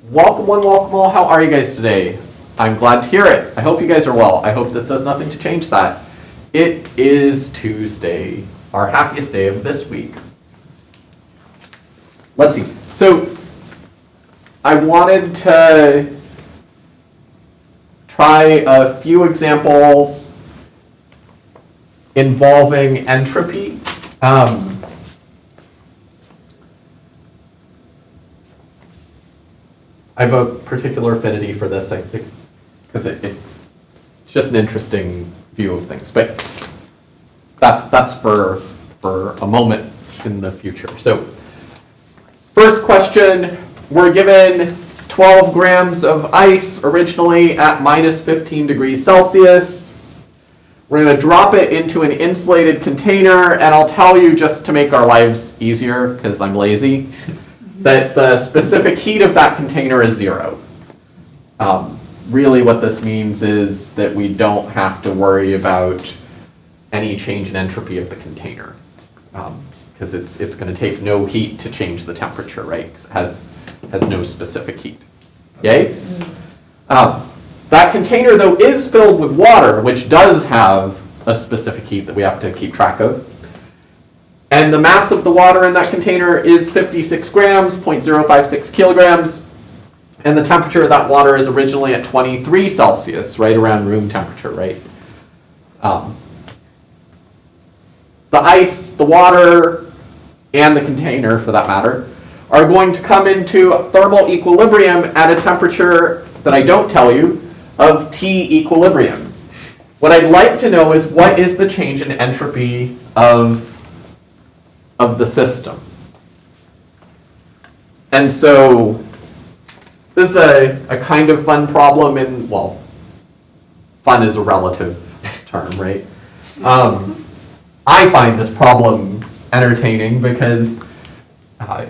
Welcome one, welcome all. How are you guys today? I'm glad to hear it. I hope you guys are well. I hope this does nothing to change that. It is Tuesday, our happiest day of this week. Let's see. So I wanted to try a few examples involving entropy. I have a particular affinity for this, I think, because it's just an interesting view of things. But that's for a moment in the future. So, first question: we're given 12 grams of ice originally at minus 15 degrees Celsius. We're going to drop it into an insulated container, and I'll tell you just to make our lives easier, because I'm lazy, that the specific heat of that container is 0. Really what this means is that we don't have to worry about any change in entropy of the container, because it's going to take no heat to change the temperature, right? 'Cause it has no specific heat. Yay? That container, though, is filled with water, which does have a specific heat that we have to keep track of. And the mass of the water in that container is 56 grams, 0.056 kilograms. And the temperature of that water is originally at 23 Celsius, right around room temperature, right? The ice, the water, and the container, for that matter, are going to come into thermal equilibrium at a temperature that I don't tell you, of T equilibrium. What I'd like to know is what is the change in entropy of the system. And so this is a kind of fun problem in, well, fun is a relative term, right? I find this problem entertaining because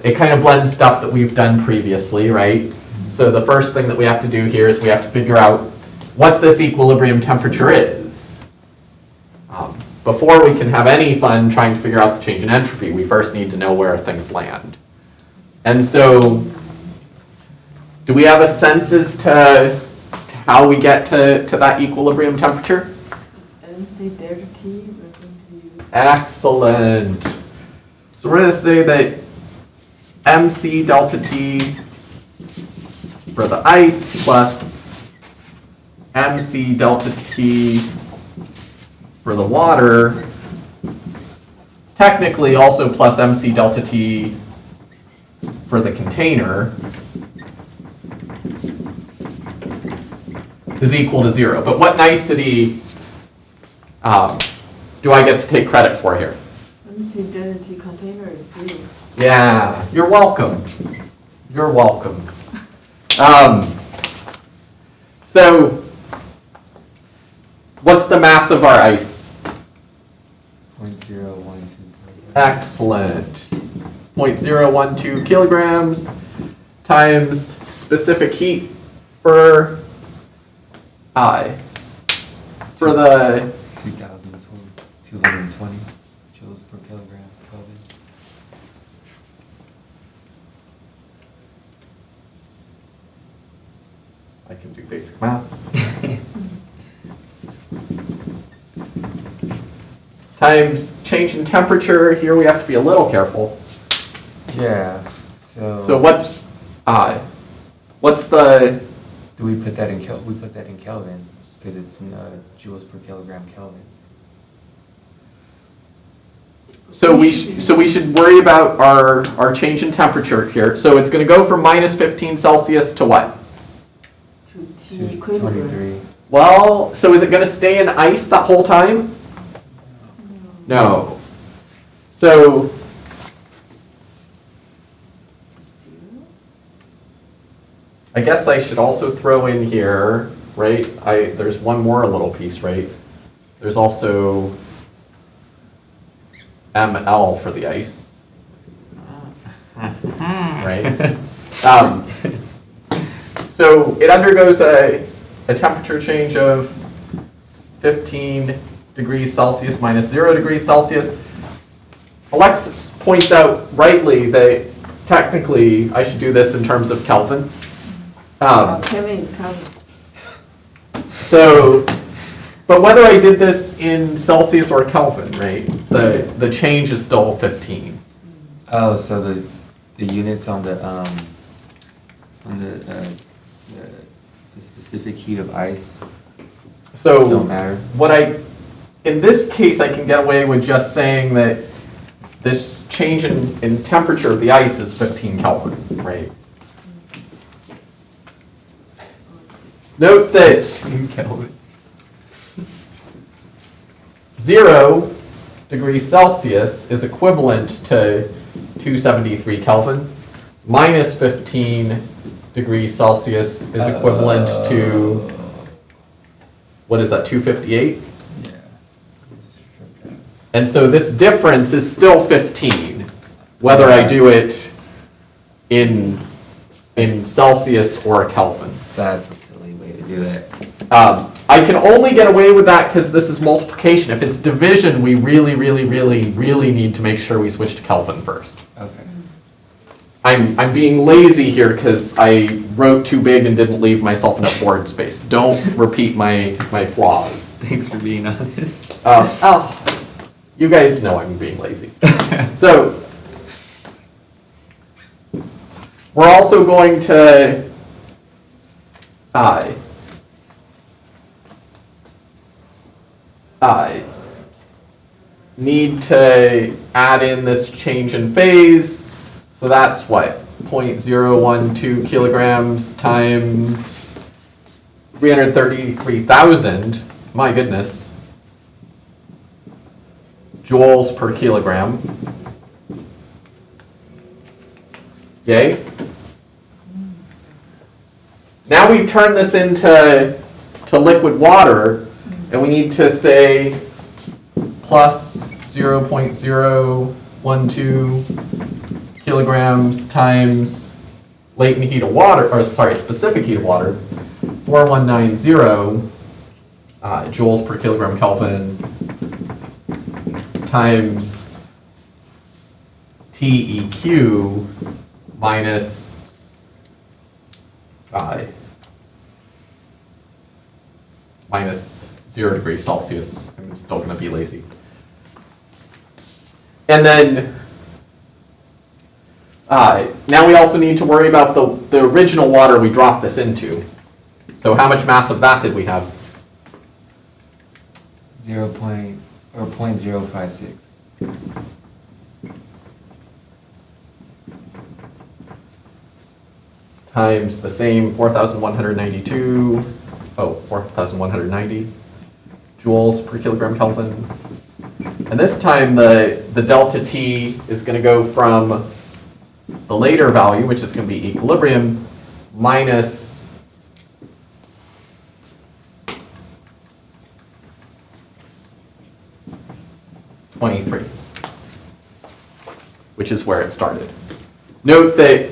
it kind of blends stuff that we've done previously, right? So the first thing that we have to do here is we have to figure out what this equilibrium temperature is. Before we can have any fun trying to figure out the change in entropy, we first need to know where things land. And so, do we have a sense as to how we get to that equilibrium temperature? MC delta T, we're going to use. Excellent. So we're going to say that MC delta T for the ice plus MC delta T for the water, technically also plus MC delta T for the container, is equal to 0. But what nicety do I get to take credit for here? MC delta T container is 0. Yeah, you're welcome. You're welcome. So, what's the mass of our ice? 0.012. Excellent. 0.012 kilograms times specific heat for the 220 joules per kilogram Kelvin. I can do basic math. Times change in temperature. Here we have to be a little careful. Yeah. So what's the? Do we put that in We put that in Kelvin because it's in joules per kilogram Kelvin. So we should worry about our change in temperature here. So it's going to go from minus 15 Celsius to what? To T equilibrium. 23. Well, so is it going to stay in ice that whole time? No. So 0. I guess I should also throw in here, right? There's one more little piece, right? There's also ml for the ice, right? So it undergoes a temperature change of 15 degrees Celsius minus 0 degrees Celsius. Alexis points out rightly that technically I should do this in terms of Kelvin. Kevin is coming. So, but whether I did this in Celsius or Kelvin, right, the change is still 15. Oh, so the units on the specific heat of ice So don't matter. in this case, I can get away with just saying that this change in temperature of the ice is 15 Kelvin, right? Note that Kelvin. 0 degrees Celsius is equivalent to 273 Kelvin. Minus 15 degrees Celsius is equivalent to, what is that, 258? Yeah. And so this difference is still 15, whether I do it in Celsius or Kelvin. That's a silly way to do that. I can only get away with that because this is multiplication. If it's division, we really, really, really, really need to make sure we switch to Kelvin first. Okay. I'm being lazy here because I wrote too big and didn't leave myself enough board space. Don't repeat my flaws. Thanks for being honest. You guys know I'm being lazy. So, we're also going to I need to add in this change in phase. So that's what? 0.012 kilograms times 333,000. My goodness. Joules per kilogram. Yay. Now we've turned this into liquid water, and we need to say plus 0.012 kilograms times latent heat of water, or sorry, specific heat of water, 4190 joules per kilogram Kelvin times TEQ minus minus 0 degrees Celsius. I'm still going to be lazy. And then now we also need to worry about the original water we dropped this into. So how much mass of that did we have? 0.056. Times the same 4,192, 4,190 joules per kilogram Kelvin. And this time the delta T is going to go from the later value, which is going to be equilibrium, minus -23, which is where it started. Note that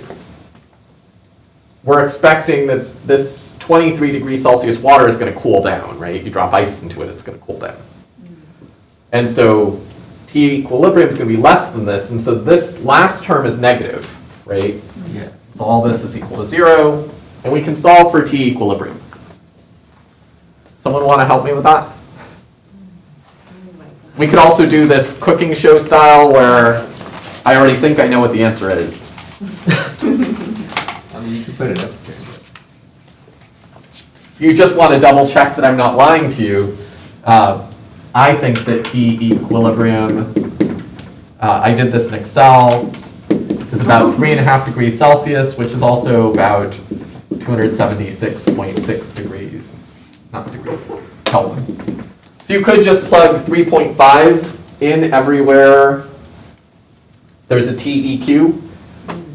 we're expecting that this 23 degrees Celsius water is going to cool down, right? You drop ice into it, it's going to cool down. And so T equilibrium is going to be less than this, and so this last term is negative, right? Yeah. So all this is equal to 0, and we can solve for T equilibrium. Someone want to help me with that? We could also do this cooking show style where I already think I know what the answer is. I mean, you can put it up there. You just want to double check that I'm not lying to you. I think that T equilibrium, I did this in Excel, is about 3.5 degrees Celsius, which is also about 276.6 degrees, not degrees, Kelvin. So you could just plug 3.5 in everywhere there's a TEQ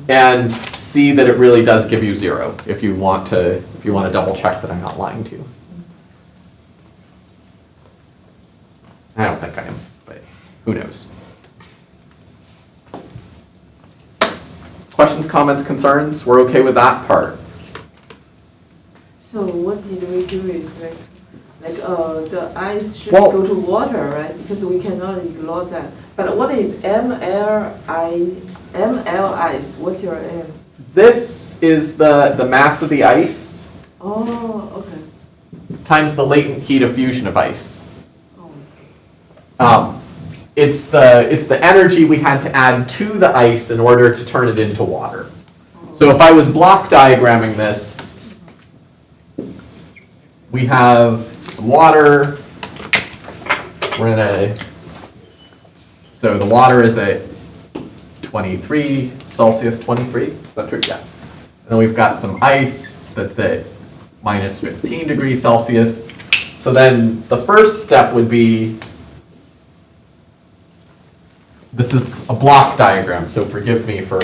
and see that it really does give you 0 if you want to double check that I'm not lying to you. I don't think I am, but who knows? Questions, comments, concerns? We're okay with that part. So what did we do is the ice should Well- go to water, right? Because we cannot ignore that. But what is ML ice? What's your M? This is the mass of the ice Oh, okay. times the latent heat of fusion of ice. Oh. It's the energy we had to add to the ice in order to turn it into water. So if I was block diagramming this, we have some water. So the water is at 23 Celsius, 23, is that true? Yeah. And then we've got some ice that's at minus 15 degrees Celsius. So then the first step would be, this is a block diagram, so forgive me for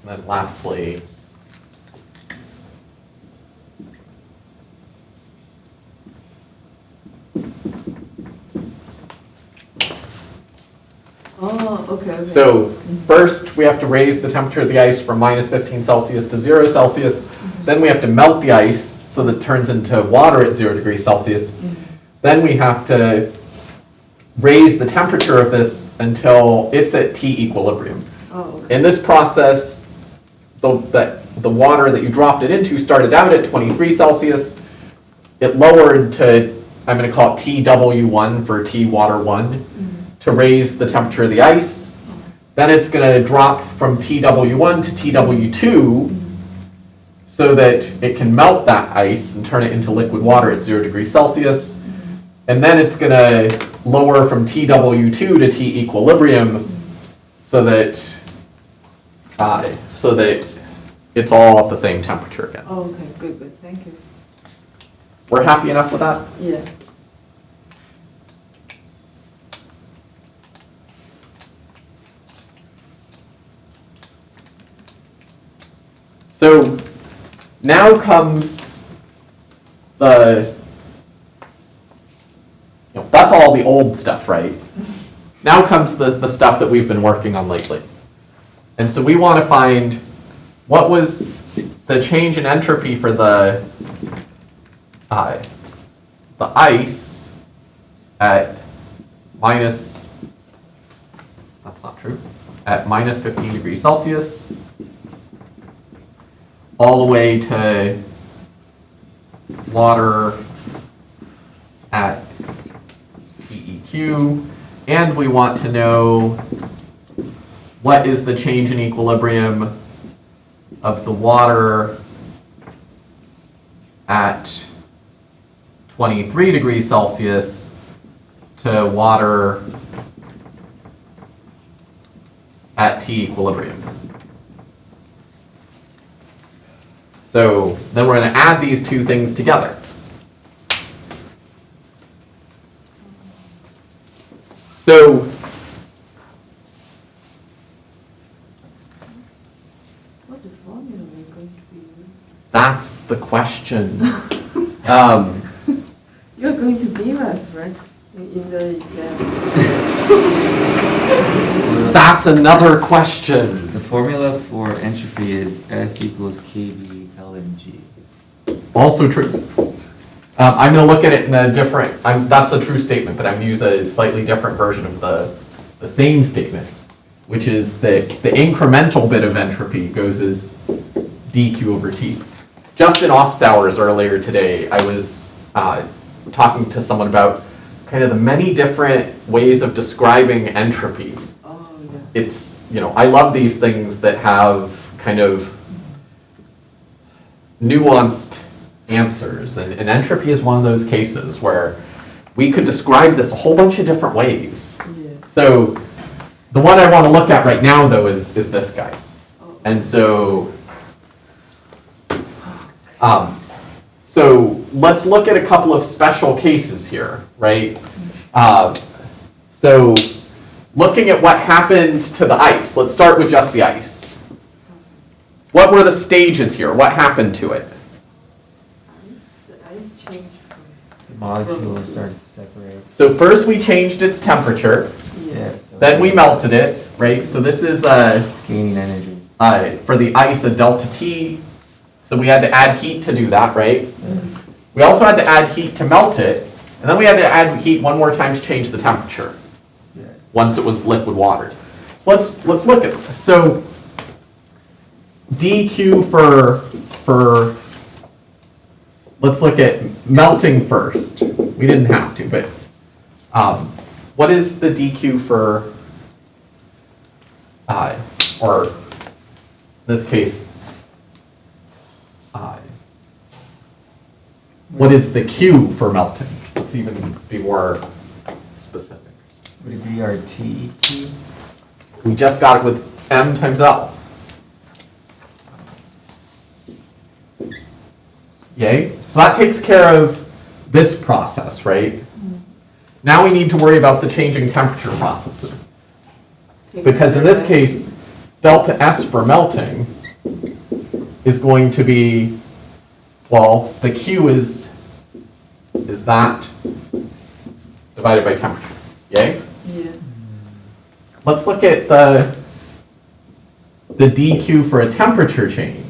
and then lastly, Oh, okay. so first we have to raise the temperature of the ice from minus 15 Celsius to 0 Celsius. Then we have to melt the ice so that it turns into water at 0 degrees Celsius. Then we have to raise the temperature of this until it's at T equilibrium. Oh, okay. In this process, the water that you dropped it into started out at 23 Celsius. It lowered to, I'm going to call it TW1 for T water 1 to raise the temperature of the ice. Then it's going to drop from TW1 to TW2 so that it can melt that ice and turn it into liquid water at 0 degrees Celsius. And then it's going to lower from TW2 to T equilibrium so that it's all at the same temperature again. Oh, okay, good, thank you. We're happy enough with that? Yeah. So now comes that's all the old stuff, right? Now comes the stuff that we've been working on lately. And so we want to find what was the change in entropy for the ice at minus, that's not true, at minus 15 degrees Celsius, all the way to water at TEQ, and we want to know what is the change in equilibrium of the water at 23 degrees Celsius to water at T equilibrium. So then we're going to add these two things together. So What's the formula we're going to be using? that's the question. You're going to beam us, right? In the exam. That's another question. The formula for entropy is S equals KV Kelvin G. Also true. I'm going to look at it in a different, that's a true statement, but I'm going to use a slightly different version of the same statement, which is that the incremental bit of entropy goes as dq over t. Just in office hours earlier today, I was talking to someone about kind of the many different ways of describing entropy. Oh, yeah. It's, I love these things that have kind of nuanced answers, and entropy is one of those cases where we could describe this a whole bunch of different ways. Yeah. So the one I want to look at right now, though, is this guy. Oh. And so So let's look at a couple of special cases here, right? So looking at what happened to the ice, let's start with just the ice. What were the stages here? What happened to it? The ice changed from. The molecules started to separate. So first we changed its temperature, Yeah. So then we melted it, right? So this is it's gaining energy. for the ice a delta T. So we had to add heat to do that, right? We also had to add heat to melt it, and then we had to add heat one more time to change the temperature Yeah. once it was liquid watered. So let's look at this. So dq for let's look at melting first. We didn't have to, but what is the dq for or in this case what is the Q for melting? Let's even be more specific. Would it be our TEQ? We just got it with M times L. Yay? So that takes care of this process, right? Now we need to worry about the changing temperature processes. Because in this case, delta S for melting is going to be, well, the Q is that divided by temperature. Yay? Yeah. Let's look at the dq for a temperature change.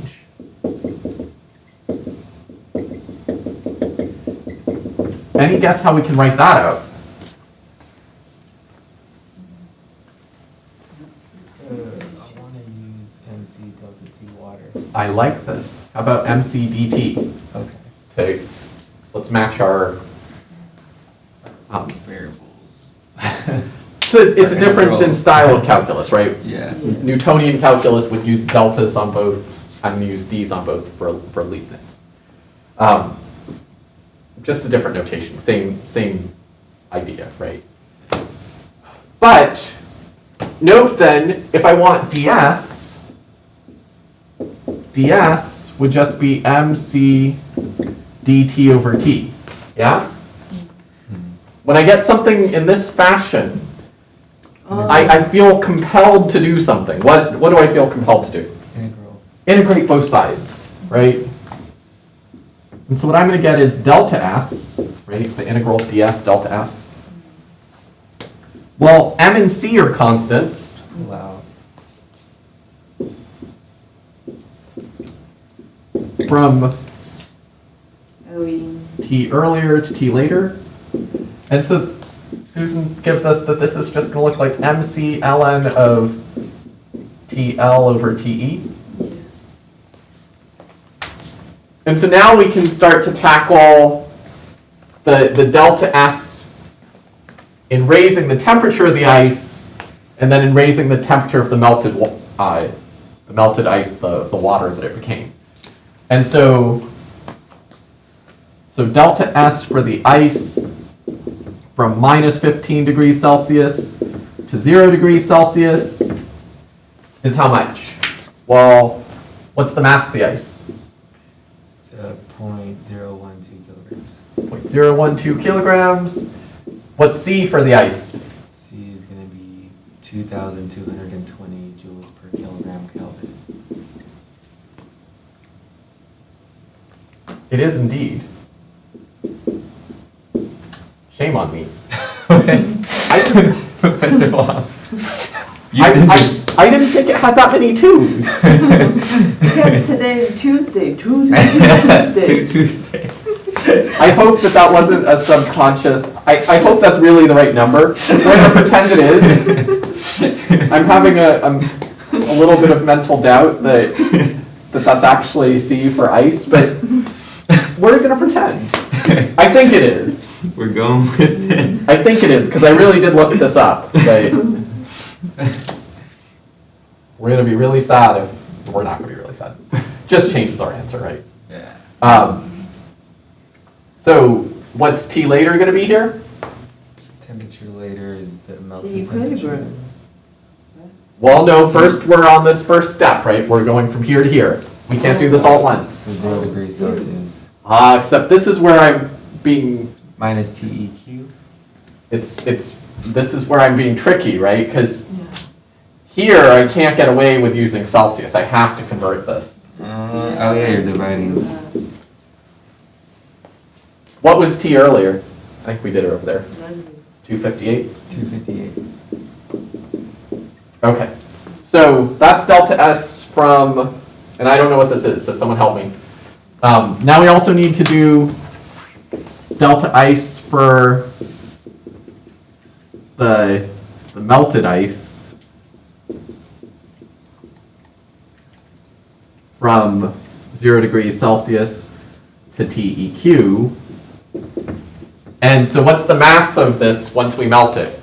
Any guess how we can write that out? I want to use MC delta T water. I like this. How about MC dt? Okay. Let's match our Variables. it's a difference in style of calculus, right? Yeah. Newtonian calculus would use deltas on both and use d's on both for Leibniz. Just a different notation, same idea, right? But note then, if I want ds would just be mc dt over t, yeah? When I get something in this fashion, I feel compelled to do something. What do I feel compelled to do? Integral. Integrate both sides, right? And so what I'm going to get is delta s, right? The integral of ds delta s. Well, m and c are constants. Wow. From We. t earlier to t later. And so Susan gives us that this is just going to look like mc ln of TL over TE. And so now we can start to tackle the delta S in raising the temperature of the ice, and then in raising the temperature of the melted ice, the water that it became. And so delta S for the ice from minus 15 degrees Celsius to 0 degrees Celsius is how much? Well, what's the mass of the ice? It's 0.012 kilograms. 0.012 kilograms. What's C for the ice? C is going to be 2,220 joules per kilogram Kelvin. It is indeed. Shame on me. Professor Wong. I didn't think it had that many twos. Because today is Tuesday. Tuesday. Tuesday. I hope that wasn't a subconscious. I hope that's really the right number. We're going to pretend it is. I'm having a little bit of mental doubt that's actually C for ice, but we're going to pretend. I think it is. We're going with it. I think it is, because I really did look this up. Right? We're going to be really sad if we're not going to be really sad. Just changes our answer, right? Yeah. So what's T later going to be here? Temperature later is the The melting temperature. equilibrium. Well, no, first we're on this first step, right? We're going from here to here. We can't do this all at once. So 0 degrees Celsius. Except this is where I'm being, Minus TEQ? this is where I'm being tricky, right? Because Yeah. here I can't get away with using Celsius. I have to convert this. Oh yeah, you're dividing. What was T earlier? I think we did it over there. 258? 258. Okay. So that's delta S from, and I don't know what this is, so someone help me. Now we also need to do delta ice for the melted ice from 0 degrees Celsius to TEQ. And so what's the mass of this once we melt it?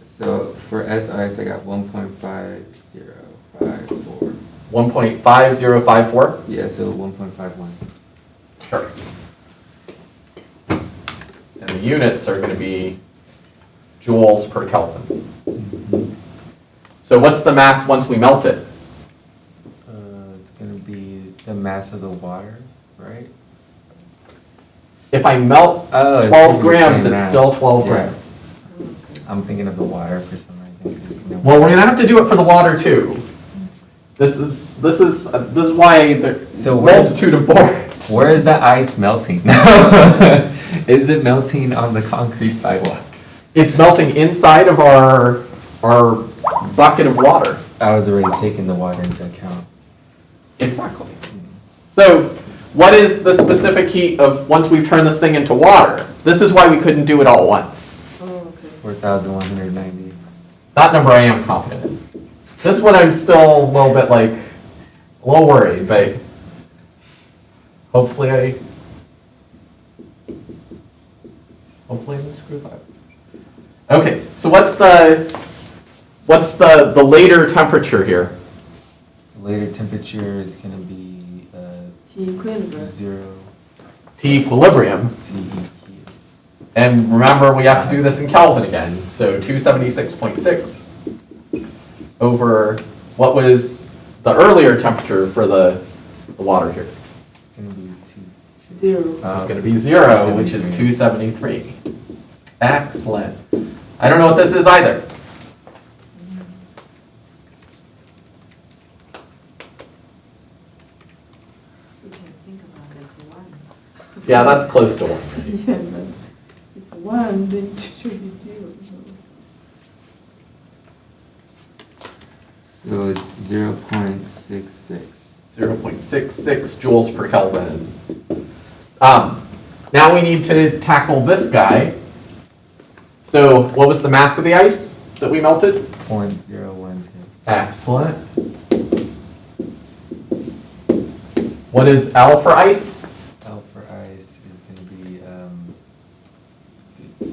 So for S ice, I got 1.5054. 1.5054? Yeah, so 1.51. Sure. And the units are going to be joules per Kelvin. So what's the mass once we melt it? It's gonna be the mass of the water, right? If I melt Oh, it's 12 the grams, same it's mass. still 12 Yeah. grams. I'm thinking of the water for some reason. 'Cause, you know, Well, we're going to have to do it for the water too. This is why the So where's- multitude of borates. Where is the ice melting? Is it melting on the concrete sidewalk? It's melting inside of our bucket of water. I was already taking the water into account. Exactly. So what is the specific heat of once we've turned this thing into water? This is why we couldn't do it all at once. Oh, okay. 4,190. That number I am confident in. This one I'm still a little bit like, a little worried, but hopefully I didn't screw that up. Okay, so what's the later temperature here? The later temperature is gonna be T equilibrium. 0 T equilibrium. TEQ. And remember, we have to do this in Kelvin again. So 276.6 over what was the earlier temperature for the water here? It's gonna be 2. 0. It's going to be 0, which is 273. Excellent. I don't know what this is either. We can think about it for 1. Yeah, that's close to 1. Yeah, but if 1, then it should be 0. So it's 0.66. 0.66 joules per Kelvin. Now we need to tackle this guy. So what was the mass of the ice that we melted? 0.012. Excellent. What is L for ice? L for ice is gonna be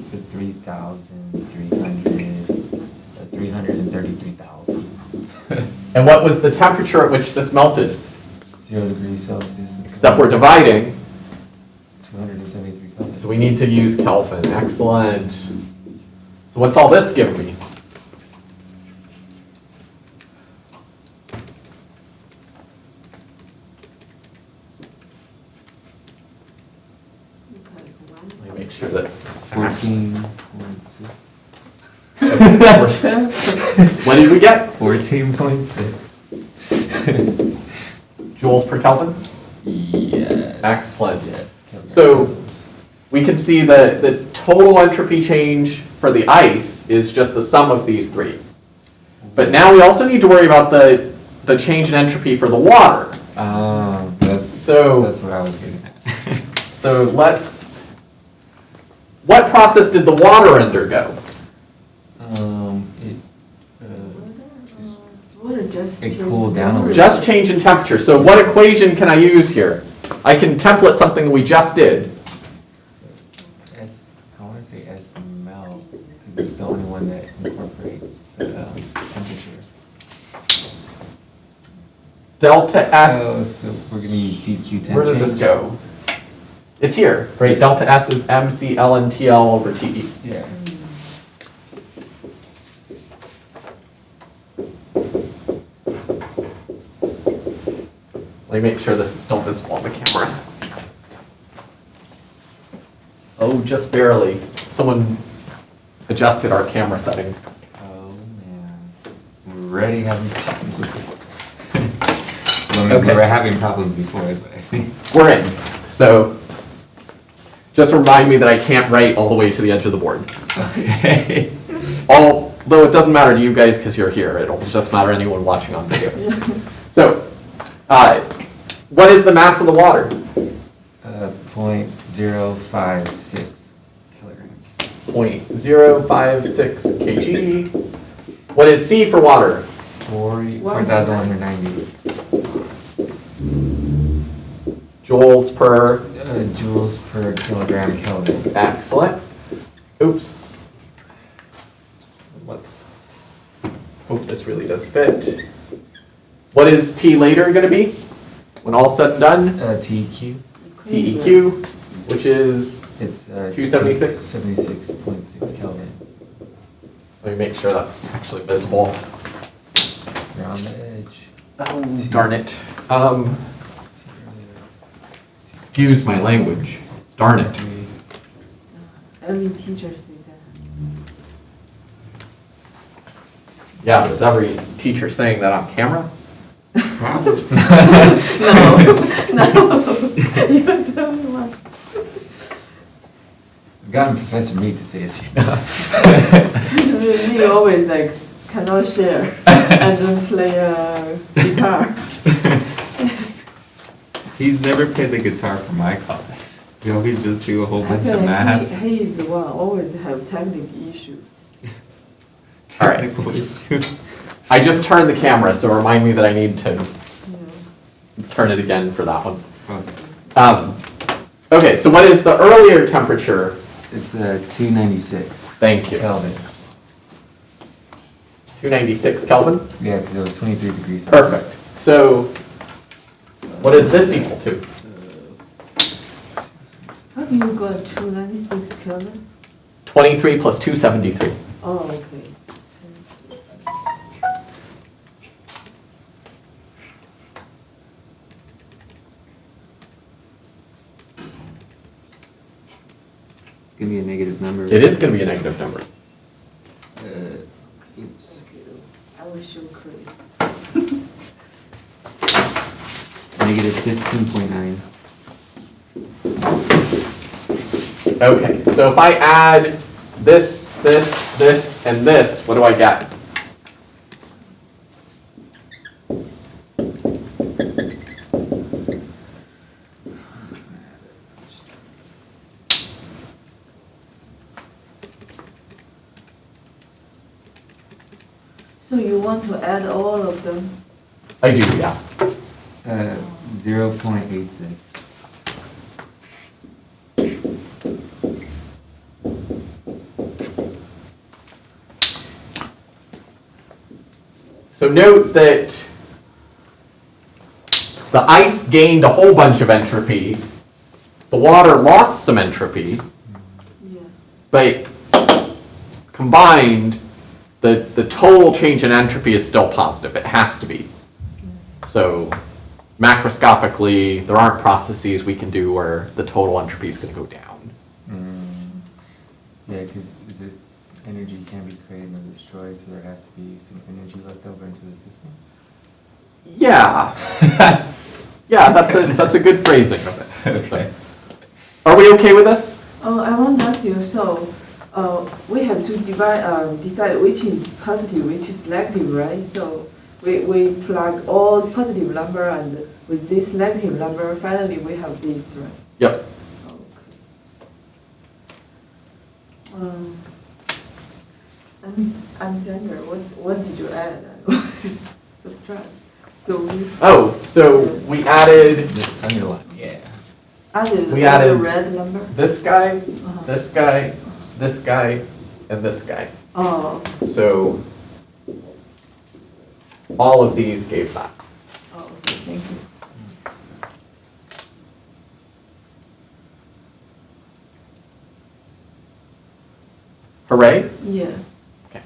the 333,000. And what was the temperature at which this melted? 0 degrees Celsius. Except we're dividing, 273 Kelvin. so we need to use Kelvin. Excellent. So what's all this give me? Let me make sure that. 14.6. What did we get? 14.6. Joules per Kelvin? Yes. Excellent. Yes. So we can see that the total entropy change for the ice is just the sum of these three. But now we also need to worry about the change in entropy for the water. That's what I was getting at. So what process did the water undergo? Water just It changed cooled the down a little. temperature. Just change in temperature. So what equation can I use here? I can template something we just did. I want to say S mel, because it's the only one that incorporates the temperature. Delta Oh, S. so we're going to use DQ temp Where did this change? go? It's here, right? Delta S is MC ln TL over TE. Yeah. Let me make sure this is still visible on the camera. Oh, just barely. Someone adjusted our camera settings. Oh man, we're already having problems with it. Well, Okay. we were having problems before, is what I think. We're in. So just remind me that I can't write all the way to the edge of the board. Okay. Although it doesn't matter to you guys because you're here. It'll just matter to anyone watching on video. So, what is the mass of the water? 0.056 kilograms. 0.056 kg. What is C for water? 4,190 Joules per. joules per kilogram Kelvin. Excellent. Oops. Let's hope this really does fit. What is T later going to be when all's said and done? TEQ. TEQ, which is, It's 276? 76.6 Kelvin. let me make sure that's actually visible. You're on the edge. Oh, darn it. Excuse my language. Darn it. Every teacher say that. Yeah, is every teacher saying that on camera? Probably. No, you're the only one. I've gotten Professor Mead to say it. She's not. We always like cannot share and then play a guitar. He's never played the guitar for my class. We always just do a whole I bunch feel of like math. he is the one always have technical issue. All right. Technical issue. I just turned the camera, so remind me that I need to Yeah. turn it again for that one. Okay. Okay, so what is the earlier temperature? It's 296 Thank you. Kelvin. 296 Kelvin? Yeah, because it was 23 degrees Celsius. Perfect. So what is this equal to? How do you got 296 Kelvin? 23 plus 273. Oh, okay. It's going to be a negative number. It is going to be a negative number. Oops. I wish you could. Negative 15.9. Okay, so if I add this, and this, what do I get? So you want to add all of them? I do, yeah. 0.86. So note that the ice gained a whole bunch of entropy, the water lost some entropy, Yeah. but combined, the total change in entropy is still positive. It has to be. So macroscopically, there aren't processes we can do where the total entropy is going to go down. Yeah, because energy can be created or destroyed, so there has to be some energy left over into the system. Yeah. Yeah, that's a good phrasing of it. Okay. Are we okay with this? Oh, I want to ask you, so we have to decide which is positive, which is negative, right? So we plug all positive number and with this negative number, finally we have this, right? Yep. Okay. Alexander, what did you add? Subtract. So We added Just underline, yeah. added We all the added- red number? this guy, Uh-huh. this guy, this guy, and this guy. Oh, So all of these gave that. oh, okay, thank you. Hooray. Yeah, Okay.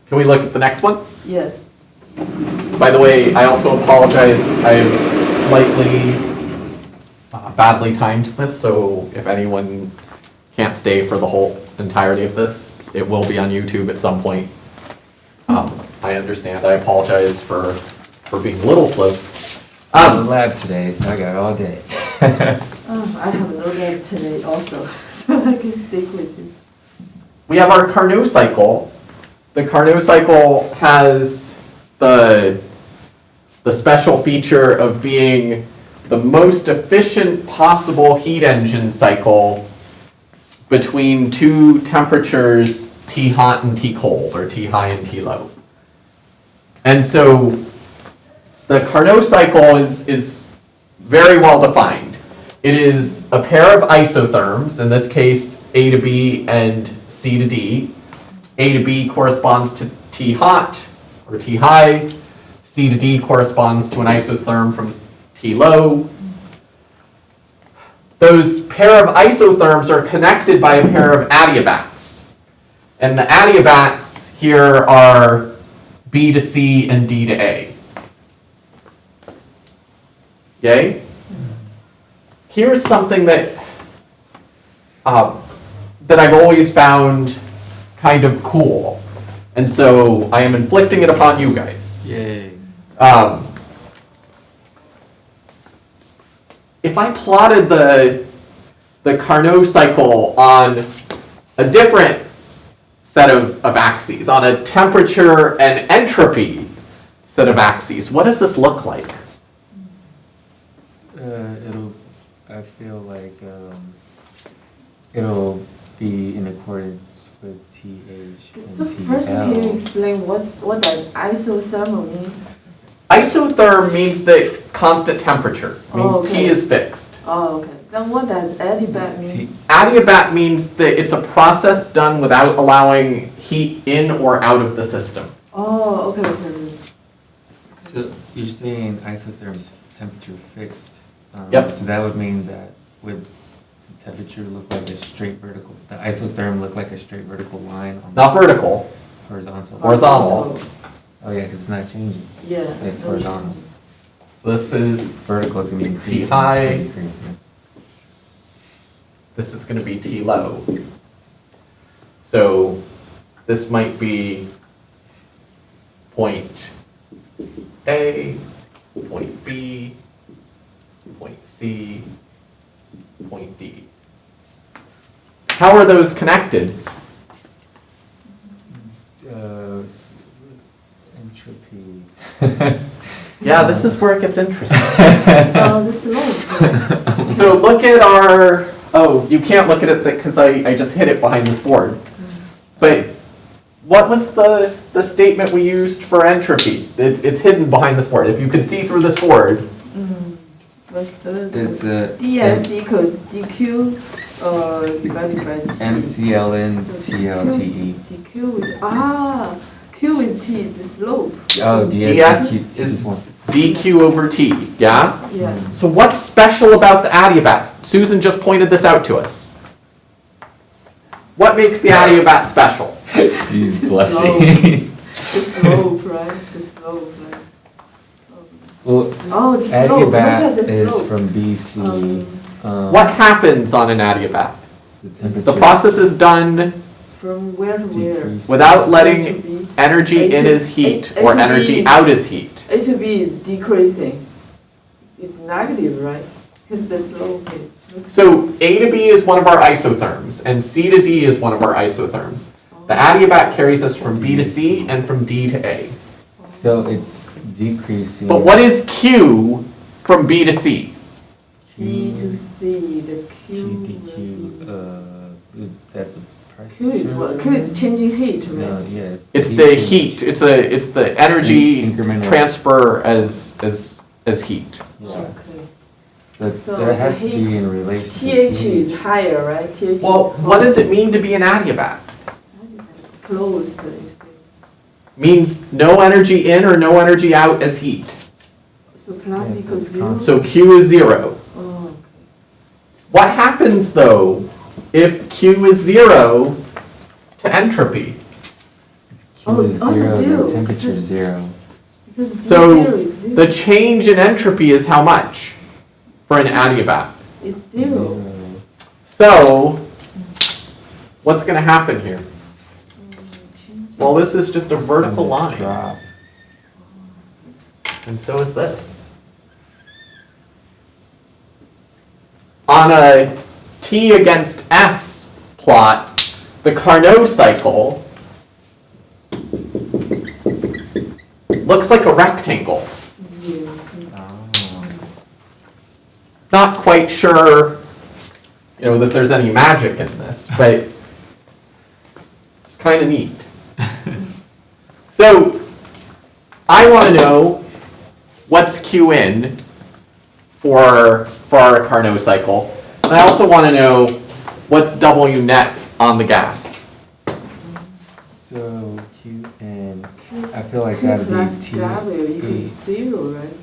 Can we look at the next one? yes. By the way, I also apologize. I've slightly badly timed this, so if anyone can't stay for the whole entirety of this, it will be on YouTube at some point. I understand. I apologize for being a little slow. I'm in the lab today, so I got all day. I have no lab today also, so I can stick with you. We have our Carnot cycle. The Carnot cycle has the special feature of being the most efficient possible heat engine cycle between two temperatures, T hot and T cold, or T high and T low. And so the Carnot cycle is very well defined. It is a pair of isotherms, in this case A to B and C to D. A to B corresponds to T hot or T high. C to D corresponds to an isotherm from T low. Those pair of isotherms are connected by a pair of adiabats. And the adiabats here are B to C and D to A. Yay? Here's something that I've always found kind of cool. And so I am inflicting it upon you guys. Yay. If I plotted the Carnot cycle on a different set of axes, on a temperature and entropy set of axes, what does this look like? I feel like it'll be in accordance with TH and So first, can you TL. explain what does isothermal mean? Isotherm means the constant temperature. Means Oh, okay. T is fixed. Oh, okay. Then what does adiabat mean? Adiabat means that it's a process done without allowing heat in or out of the system. Oh, okay. So you're saying isotherm's temperature fixed. Yep. So that would mean that would the temperature look like a straight vertical, the isotherm look like a straight vertical line on Not the vertical, horizontal? horizontal. Oh yeah, because it's not changing. Yeah. It's horizontal. So this is, Vertical is going to be increasing. high. and decreasing. this is going to be T low. So this might be point A, point B, point C, point D. How are those connected? Entropy. Yeah, this is where it gets interesting. The slope. So look at our, oh, you can't look at it because I just hit it behind this board. But what was the statement we used for entropy? It's hidden behind this board. If you could see through this board, What's the? It's a ds equals dq divided by t. MCLN So TLTE. dq is q is t. It's the slope. Oh, DS DS is one. dq over t, yeah? Yeah. So what's special about the adiabats? Susan just pointed this out to us. What makes the adiabat special? She's The blushing. The slope, right? The slope, right? Well, Oh, the slope. Look at adiabat the is slope. from BC. What happens on an adiabat? The temperature. The process is done From where to where? Decrease. without A to letting B. energy in as heat A or to B energy is- out as heat. A to B is decreasing. It's negative, right? Because the slope is. So A to B is one of our isotherms, and C to D is one of our isotherms. The adiabat carries us from B to C and from D to A. So it's decreasing. But what is Q from B to C? B to C, the Q. GDQ, is that the pressure? Q is what? Q is changing heat, No, right? yeah. It's the heat. It's the energy Incremental. transfer as heat. Yeah. Okay. That's, So that has the to be in relation to TH is higher, right? TH Well, is what does it mean to be an adiabat? closed, you say. Means no energy in or no energy out as heat. So plus Yes, equals that's 0? So Q is 0. Oh, okay. What happens though if Q is 0 to entropy? Q is Oh, zero, zero. the temperature is zero. Because So zero is zero. the change in entropy is how much for an adiabat? It's zero. So what's going to happen here? Well, this is just a vertical line. Drop. And so is this. On a T against S plot, the Carnot cycle looks like a rectangle. Yeah. Oh. Not quite sure, that there's any magic in this, but it's kind of neat. So I want to know what's Q in for our Carnot cycle. And I also want to know what's W net on the gas. So Qn, I feel like Q that'd be plus T. W equals zero, right?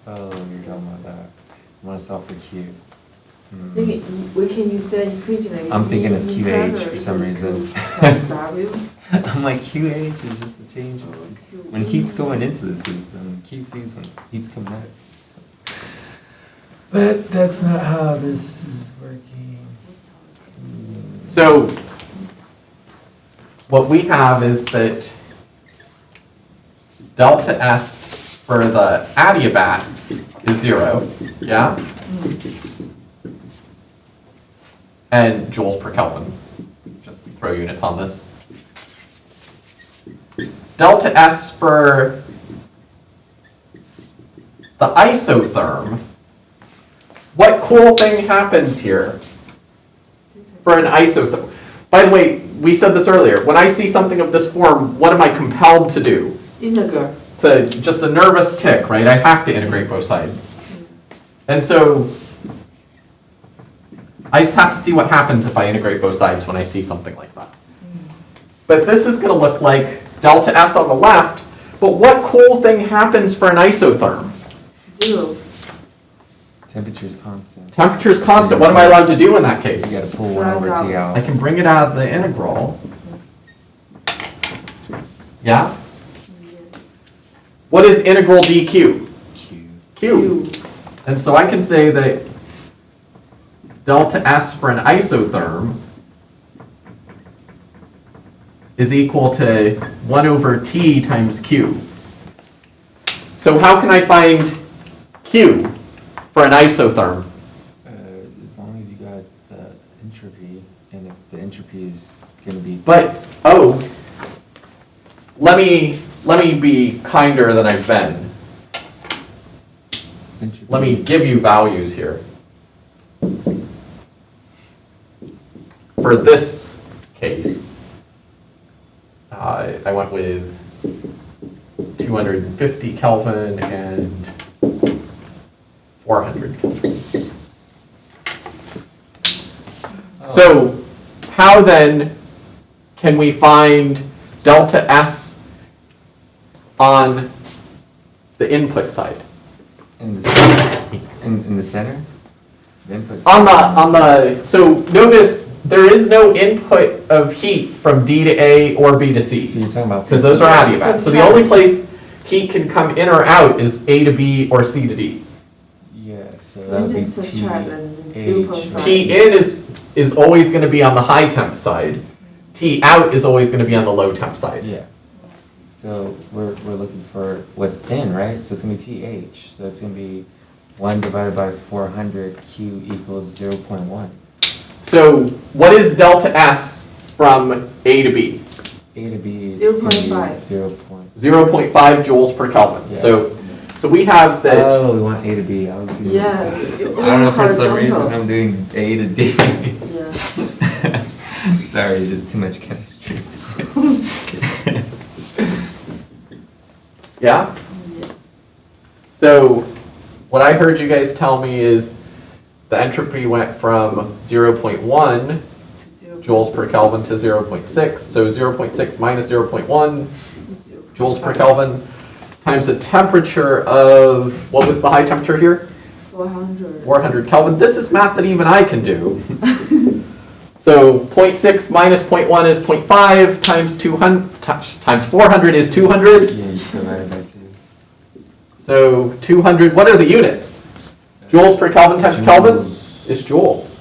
Oh, you're talking about that. I want to solve for Q. I think we can use that equation like I'm thinking of in QH Taylor for some equals reason. Q plus W. I'm like QH is just the change when heat's going into the system. QC is when heat's coming out. But that's not how this is working. So what we have is that delta S for the adiabat is 0, yeah? And joules per Kelvin, just to throw units on this. Delta S for the isotherm. What cool thing happens here for an isotherm? By the way, we said this earlier. When I see something of this form, what am I compelled to do? Integer. It's just a nervous tick, right? I have to integrate both sides. And so I just have to see what happens if I integrate both sides when I see something like that. But this is going to look like delta S on the left, but what cool thing happens for an isotherm? Zero. Temperature's constant. Temperature is constant. What am I allowed to do in that case? You gotta pull 1 over T out. I can bring it out of the integral. Yeah? What is integral dq? Q. Q. And so I can say that delta S for an isotherm is equal to 1 over T times Q. So how can I find Q for an isotherm? As long as you got the entropy, and if the entropy is gonna be. But, let me be kinder than I've been. Entropy. Let me give you values here. For this case, I went with 250 Kelvin and 400 Kelvin. So how then can we find delta S on the input side? In the center? In the center? The input's So notice there is no input of heat from D to A or B to So C, you're talking about. because those are adiabats. So the only place heat can come in or out is A to B or C to D. Yeah, so that would be just subtract and H. 2.5. T in is always going to be on the high temp side. T out is always going to be on the low temp side. Yeah. So we're looking for what's in, right? So it's gonna be TH. So it's gonna be 1 divided by 400 Q equals 0.1. So what is delta S from A to B? A to B is 0.5. 0.5. 0.5 joules per Kelvin. Yeah. So we have that. Oh, we want A to B. I was doing. Yeah. I don't know, for some reason horizontal. I'm doing A to D. Yeah. Sorry, it's just too much chemistry. Yeah? Yeah. So what I heard you guys tell me is the entropy went from 0.1 joules per Kelvin to 0.6. So 0.6 minus 0.1 joules per Kelvin times the temperature of, what was the high temperature here? 400. 400 Kelvin. This is math that even I can do. So 0.6 minus 0.1 is 0.5 times 200 times 400 is 200. Yeah, you divided by 2. So 200, what are the units? Joules per Kelvin times Kelvin Joules. is joules.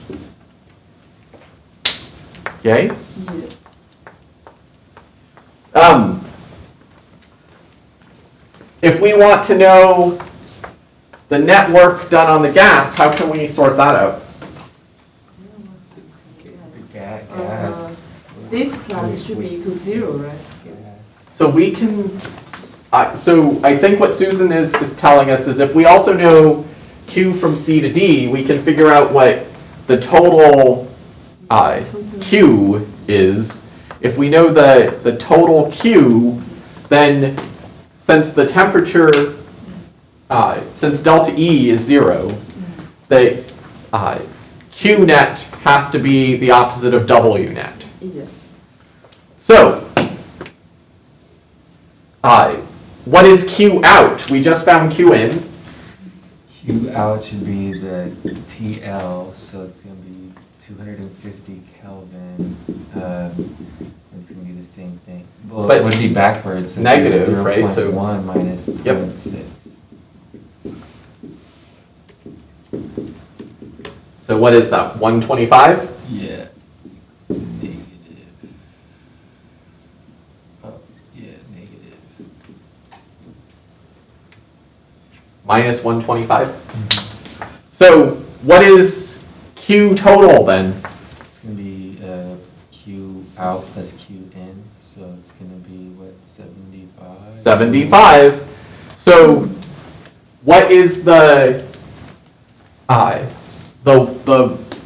Yay? Yeah. If we want to know the net work done on the gas, how can we sort that out? The gas. This plus should be equal to 0, right? So we can, so I think what Susan is telling us is if we also know Q from C to D, we can figure out what the total Q is. If we know the total Q, then since the temperature, since delta E is 0, the Q net has to be the opposite of W net. Yeah. So, what is Q out? We just found Q in. Q out should be the TL, so it's going to be 250 Kelvin. It's going to be the same thing. Well, But it would be backwards. So negative, right? So 0.1 minus 0.6. So what is that, 125? Yeah. Negative. Oh, yeah, negative. Minus 125? So what is Q total then? It's going to be Q out plus Q in, so it's going to be, what, 75? 75. So what is the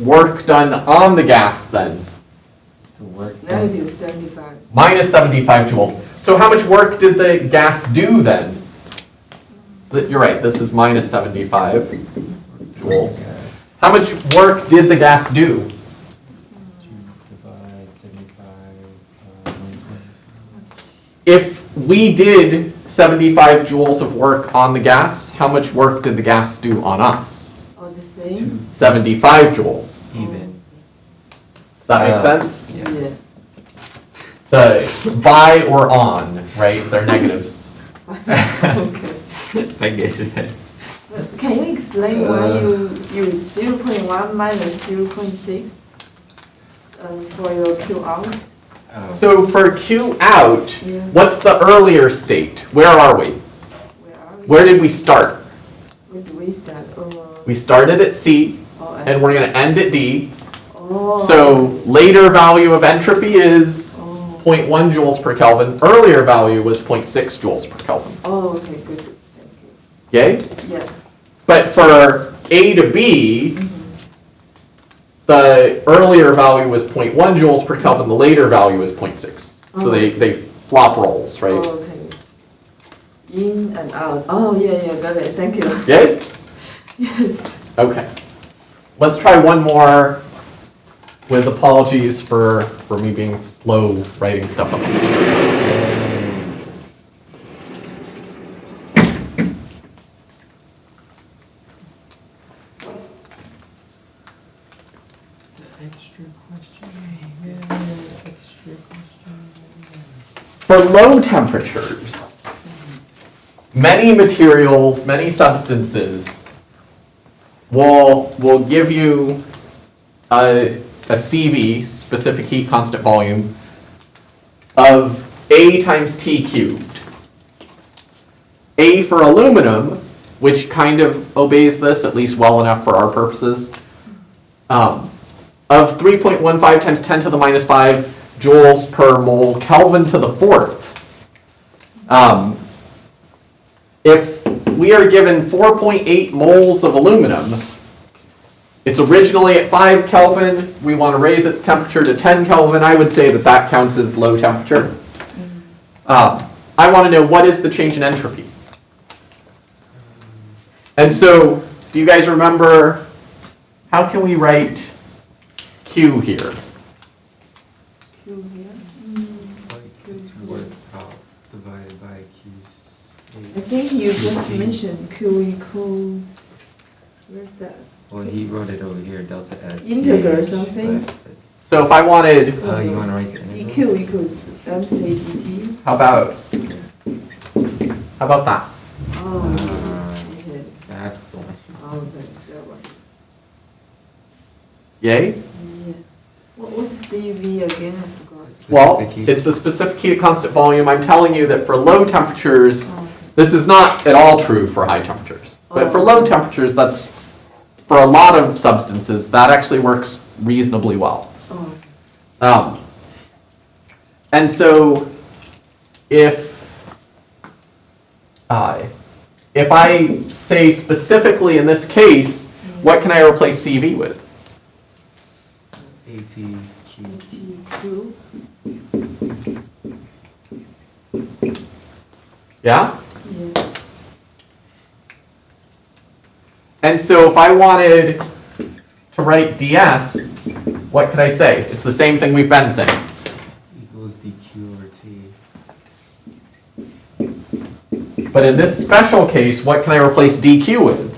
work done on the gas then? The work done. Negative 75. Minus 75 joules. So how much work did the gas do then? So that, you're right, this is minus 75 joules. How much work did the gas do? Divide 75, 120. If we did 75 joules of work on the gas, how much work did the gas do on us? Oh, the same? 75 joules. Even. Does that make sense? Yeah. Yeah. So by or on, right? They're negatives. Okay. I get it. Can you explain why you use 0.1 minus 0.6 for your Q out? Oh. So for Q out, Yeah. what's the earlier state? Where are we? Where are we? Where did we start? Where do we start? We started at C, Oh, I and we're going to end at D. Oh. So later value of entropy is Oh. 0.1 joules per Kelvin. Earlier value was 0.6 joules per Kelvin. Oh, okay, good. Thank Yay? you. Yeah. But for A to B, the earlier value was 0.1 joules per Kelvin, the later value is 0.6. So Oh. they flop rolls, right? Oh, okay. In and out. Oh, yeah, got it. Thank you. Yay? Yes. Okay. Let's try one more with apologies for me being slow writing stuff up. Extra question. Extra question. For low temperatures, many materials, many substances will give you a CV, specific heat constant volume, of A times T cubed. A for aluminum, which kind of obeys this, at least well enough for our purposes, of 3.15 times 10 to the minus 5 joules per mole Kelvin to the 4th. If we are given 4.8 moles of aluminum, it's originally at 5 Kelvin, we want to raise its temperature to 10 Kelvin, I would say that that counts as low temperature. I want to know what is the change in entropy. And so, do you guys remember, how can we write Q here? Q here. It's worth half divided by Q. I think you just mentioned Q equals, where's that? Well, he wrote it over here, delta S. Integer or TH, something? but it's- So if I wanted, Oh, you want to write the integral? dq equals MC dt. how about that? Oh, Yay? Yeah. What's CV again? I forgot. Well, Specific heat. it's the specific heat at constant volume. I'm telling you that for low temperatures, Oh, this is not at all true for high temperatures. But for Oh. low temperatures, that's, for a lot of substances, that actually works reasonably well. oh, And so if I say specifically in this case, what can I replace CV with? ATQ. ATQ. Yeah? Yeah. And so if I wanted to write ds, what could I say? It's the same thing we've been saying. Equals dq over t. But in this special case, what can I replace dq with?